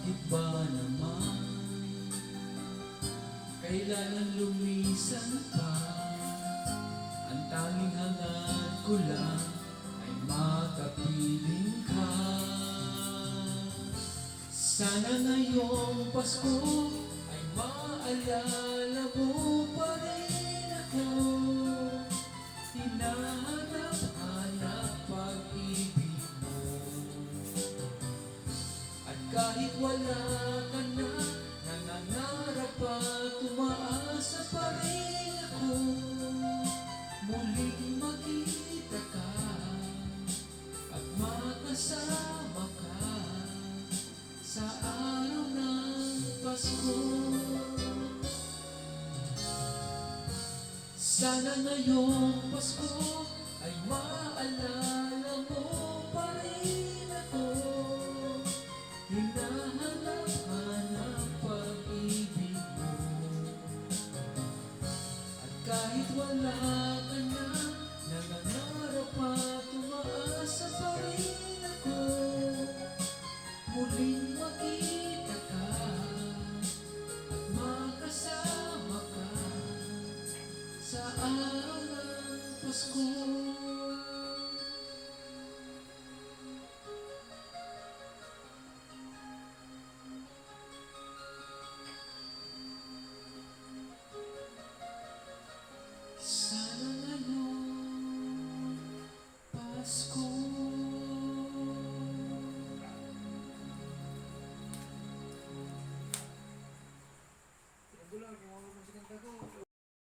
Bakit ba naman kailangan lumisan pa? Ang tanging hangad ko lang ay makapiling ka. Sana ngayong Pasko ay maalala mo pa rin ako. Hinahanap-hanap pag-ibig mo. At kahit wala ka na, nangangarap at umaasa pa rin ako. Muling makita ka at makasama ka sa araw ng Pasko. Sana ngayong Pasko ay maalala mo pa rin ako. Hinahanap-hanap pag-ibig mo. At kahit wala ka na, nangangarap at umaasa pa rin ako. Muling makita ka at makasama ka sa araw ng Pasko. Sana ngayong Pasko.